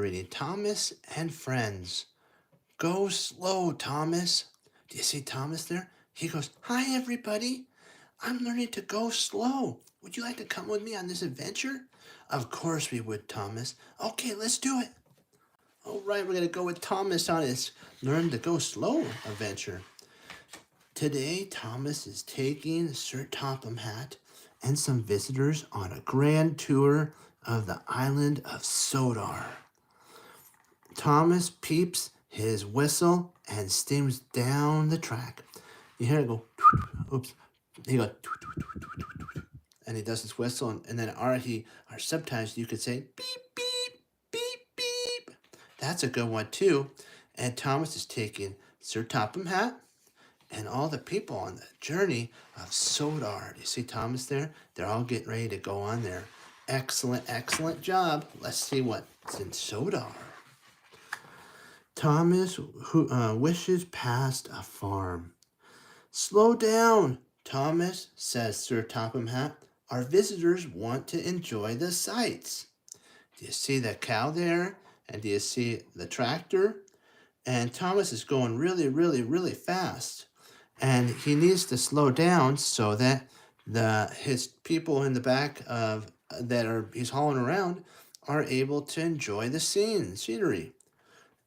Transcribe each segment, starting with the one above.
reading Thomas and Friends. Go slow, Thomas. Do you see Thomas there? He goes, "Hi, everybody. I'm learning to go slow. Would you like to come with me on this adventure?" Of course we would, Thomas. Okay, let's do it. All right, we're going to go with Thomas on his Learn to Go Slow adventure. Today, Thomas is taking Sir Topham Hatt and some visitors on a grand tour of the island of Sodar. Thomas peeps his whistle and steams down the track. You hear it go, oops, he goes, and he does his whistle, and then our subtitles, you could say, beep, beep, beep, beep. That's a good one, too. And Thomas is taking Sir Topham Hatt and all the people on the journey of Sodar. Do you see Thomas there? They're all getting ready to go on there. Excellent, excellent job. Let's see what's in Sodar. Thomas wishes past a farm. "Slow down, Thomas," says Sir Topham Hatt. "Our visitors want to enjoy the sights." Do you see the cow there? And do you see the tractor? And Thomas is going really, really, really fast. And he needs to slow down so that his people in the back of he's hauling around are able to enjoy the scenery.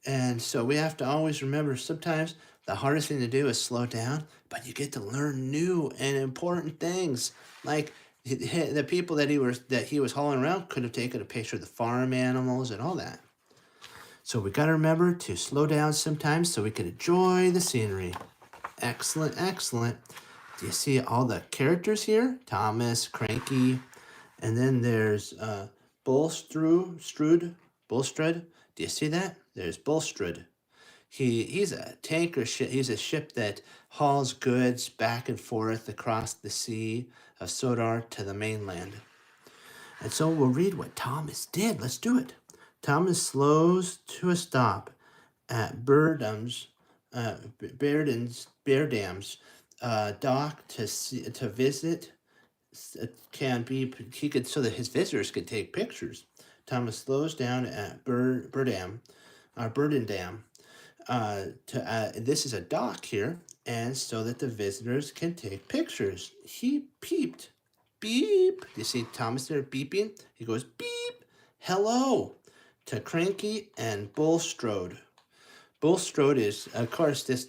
And so we have to always remember sometimes the hardest thing to do is slow down, but you get to learn new and important things. Like the people that he was hauling around could have taken a picture of the farm animals and all that. So we got to remember to slow down sometimes so we can enjoy the scenery. Excellent, excellent. Do you see all the characters here? Thomas, Cranky, and then there's Bulstrode. Do you see that? There's Bulstrode. He's a tanker ship. He's a ship that hauls goods back and forth across the sea of Sodar to the mainland. And so we'll read what Thomas did. Let's do it. Thomas slows to a stop at Beardam's dock to visit. So that his visitors could take pictures. Thomas slows down at Burdam. This is a dock here, and so that the visitors can take pictures. He peeped. Beep. You see Thomas there beeping? He goes, beep. Hello to Cranky and Bulstrode. Bulstrode is, of course, this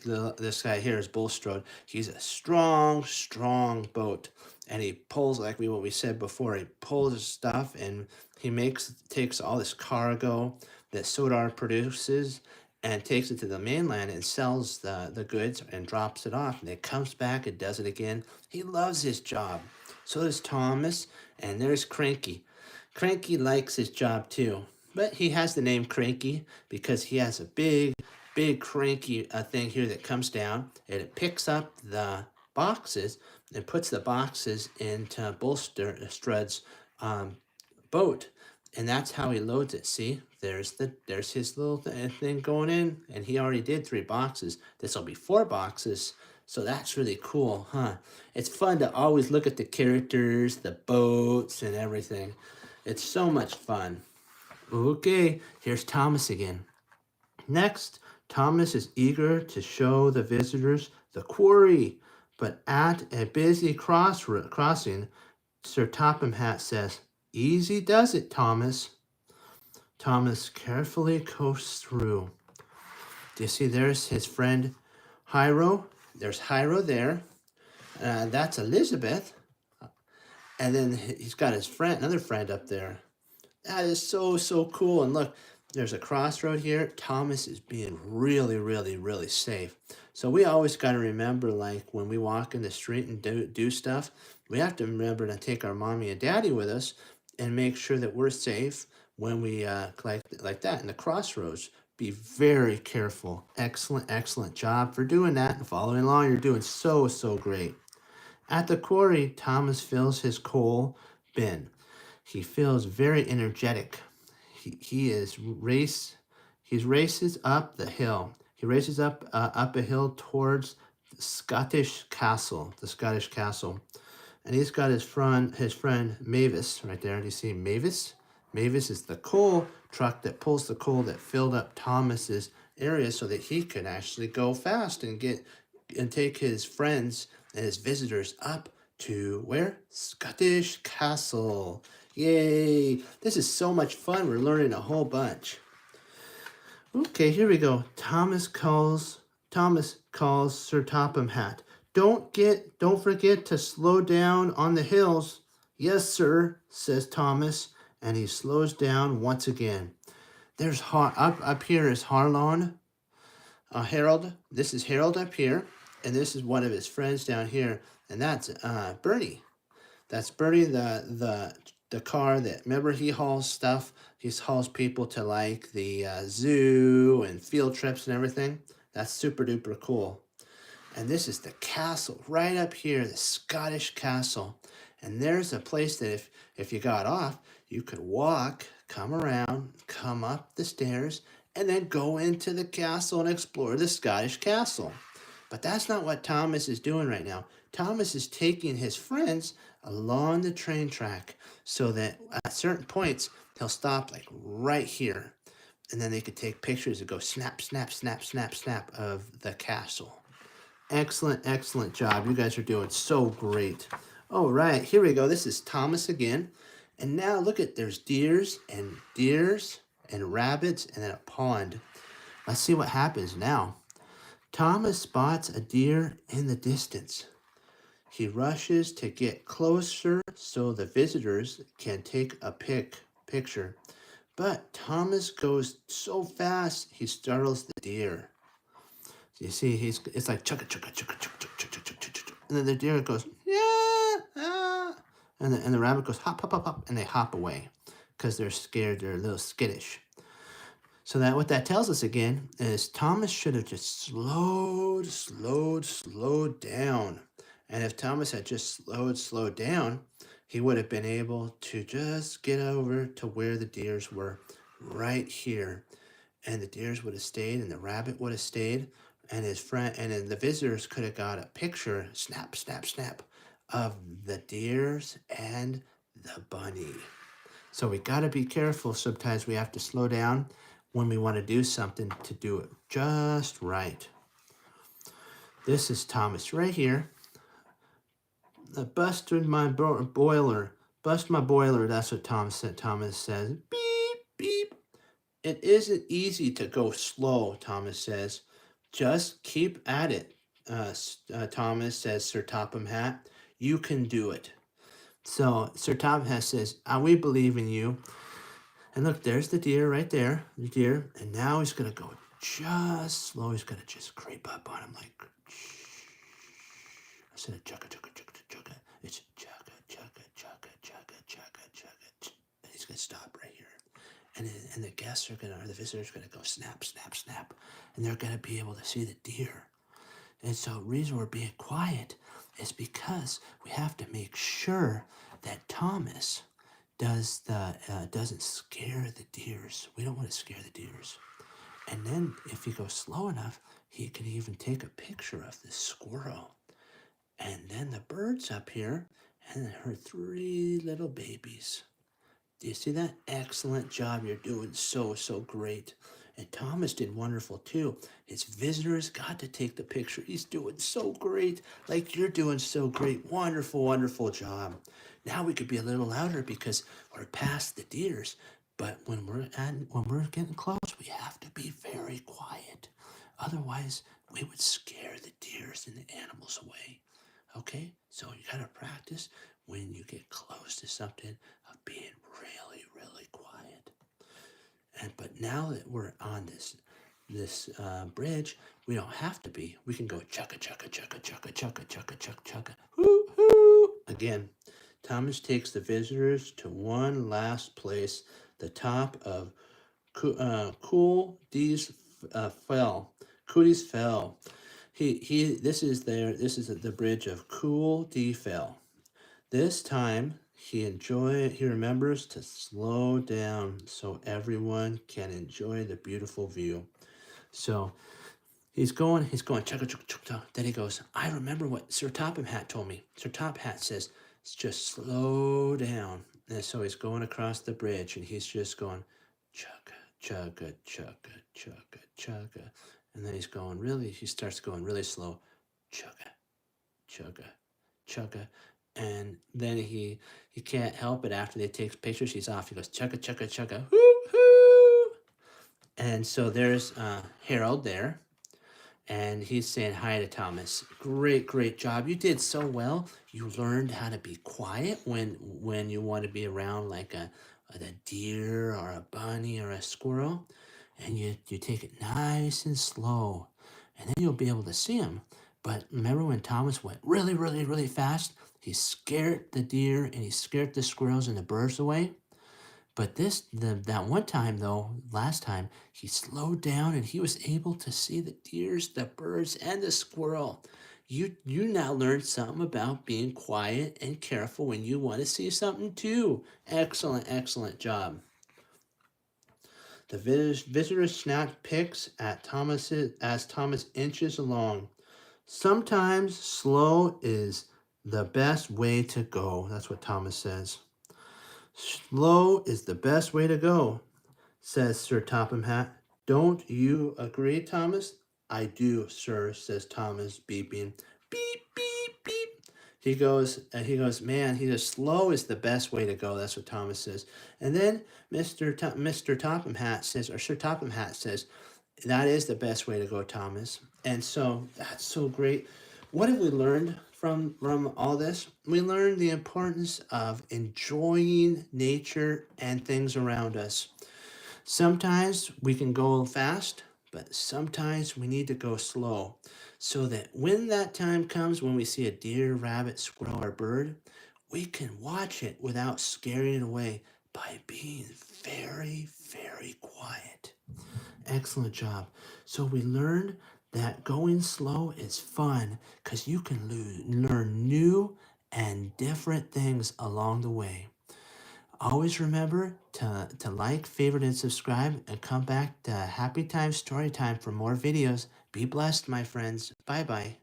guy here is Bulstrode. He's a strong, strong boat. And he pulls, like what we said before, he pulls his stuff and he takes all this cargo that Sodar produces and takes it to the mainland and sells the goods and drops it off. And it comes back and does it again. He loves his job. So does Thomas, and there's Cranky. Cranky likes his job too, but he has the name Cranky because he has a big cranky thing here that comes down, and it picks up the boxes and puts the boxes into Bulstrode's boat, and that's how he loads it. See, there's his little thing going in, and he already did 3 boxes. This will be 4 boxes. So that's really cool, huh? It's fun to always look at the characters, the boats, and everything. It's so much fun. Okay, here's Thomas again. Next, Thomas is eager to show the visitors the quarry, but at a busy crossing, Sir Topham Hatt says, "Easy does it, Thomas." Thomas carefully coasts through. Do you see there's his friend Hiro? There's Hiro there. That's Elizabeth. And then he's got his another friend up there. That is so, so cool. And look, there's a crossroad here. Thomas is being really, really, really safe. So we always got to remember, like when we walk in the street and do stuff, we have to remember to take our mommy and daddy with us and make sure that we're safe when we like that in the crossroads. Be very careful. Excellent, excellent job for doing that and following along. You're doing so, so great. At the quarry, Thomas fills his coal bin. He feels very energetic. He races up the hill. He races up a hill towards the Scottish castle. And he's got his friend Mavis right there. Do you see Mavis? Mavis is the coal truck that pulls the coal that filled up Thomas's area so that he could actually go fast and take his friends and his visitors up to where? Scottish Castle. Yay! This is so much fun. We're learning a whole bunch. Okay, here we go. Thomas calls Sir Topham Hatt. Don't forget to slow down on the hills. Yes, sir, says Thomas, and he slows down once again. There's up here is Harlon, Harold. This is Harold up here, and this is one of his friends down here, and that's Bernie. That's Bernie, the car that, remember, he hauls stuff. He hauls people to like the zoo and field trips and everything. That's super duper cool. And this is the castle right up here, the Scottish Castle. And there's a place that if you got off, you could walk, come around, come up the stairs, and then go into the castle and explore the Scottish Castle. But that's not what Thomas is doing right now. Thomas is taking his friends along the train track so that at certain points, he'll stop like right here. And then they could take pictures and go snap, snap, snap, snap, snap of the castle. Excellent, excellent job. You guys are doing so great. All right, here we go. This is Thomas again. And now look at, there's deers and rabbits and then a pond. Let's see what happens now. Thomas spots a deer in the distance. He rushes to get closer so the visitors can take a picture. But Thomas goes so fast, he startles the deer. You see, it's like chugga chugga chugga chugga chugga chugga chugga, and then the deer goes yeah, and the rabbit goes hop hop hop hop, and they hop away because they're scared. They're a little skittish. So that what that tells us again is Thomas should have just slowed down, and if Thomas had just slowed down, he would have been able to just get over to where the deers were, right here, and the deers would have stayed, and the rabbit would have stayed. And his friend, and then the visitors could have got a picture, snap, snap, snap, of the deers and the bunny. So we got to be careful. Sometimes we have to slow down when we want to do something to do it just right. This is Thomas right here. Busted my boiler. Bust my boiler. That's what Thomas says. Beep, beep. It isn't easy to go slow, Thomas says. Just keep at it, Thomas, says Sir Topham Hatt. You can do it. So Sir Topham Hatt says, we believe in you. And look, there's the deer right there, the deer. And now he's going to go just slow. He's going to just creep up on him like, instead of chugga, chugga, chugga, chugga, it's chugga, chugga, chugga, chugga, chugga, chugga. And he's going to stop right here. And the guests are going to, or the visitors are going to go snap, snap, snap. And they're going to be able to see the deer. And so the reason we're being quiet is because we have to make sure that Thomas doesn't scare the deers. We don't want to scare the deers. And then if he goes slow enough, he can even take a picture of the squirrel. And then the birds up here, and her 3 little babies. Do you see that? Excellent job. You're doing so great. And Thomas did wonderful too. His visitors got to take the picture. He's doing so great. Like you're doing so great. Wonderful, wonderful job. Now we could be a little louder because we're past the deers. But when we're getting close, we have to be very quiet. Otherwise, we would scare the deers and the animals away. Okay? So you gotta practice when you get close to something of being really, really quiet. But now that we're on this bridge, we don't have to be. We can go chugga, chugga, chugga, chugga, chugga, chugga, chugga, chugga, hoo, hoo. Again, Thomas takes the visitors to one last place, the top of Cooties Fell. Cooties Fell. This is the bridge of Cool D Fell. This time he remembers to slow down so everyone can enjoy the beautiful view. So he's going chugga chugga chugga. Then he goes, I remember what Sir Topham Hatt told me. Sir Topham Hatt says, just slow down. And so he's going across the bridge, and he's just going, chugga, chugga, chugga, chugga, chugga. And then he starts going really slow, chugga, chugga, chugga. And then he can't help it after they take pictures. He's off. He goes, chugga, chugga, chugga, hoo, hoo. And so there's Harold there. And he's saying hi to Thomas. Great job. You did so well. You learned how to be quiet when you want to be around like a deer or a bunny or a squirrel. And you take it nice and slow. And then you'll be able to see him. But remember when Thomas went really fast? He scared the deer and he scared the squirrels and the birds away. But that one time though, last time, he slowed down and he was able to see the deers, the birds, and the squirrel. You now learned something about being quiet and careful when you want to see something too. Excellent job. The visitors snapped pics at Thomas as Thomas inches along. Sometimes slow is the best way to go. That's what Thomas says. Slow is the best way to go, says Sir Topham Hatt. Don't you agree, Thomas? I do, sir, says Thomas, beeping. Beep, beep, beep. He goes, man, slow is the best way to go. That's what Thomas says. And then Mr. Topham Hatt says, or Sir Topham Hatt says, that is the best way to go, Thomas. And so that's so great. What have we learned from all this? We learned the importance of enjoying nature and things around us. Sometimes we can go fast, but sometimes we need to go slow so that when that time comes when we see a deer, rabbit, squirrel, or bird, we can watch it without scaring it away by being very quiet. Excellent job. So we learned that going slow is fun because you can learn new and different things along the way. Always remember to like, favorite, and subscribe, and come back to Happy Time Story Time for more videos. Be blessed, my friends. Bye-bye.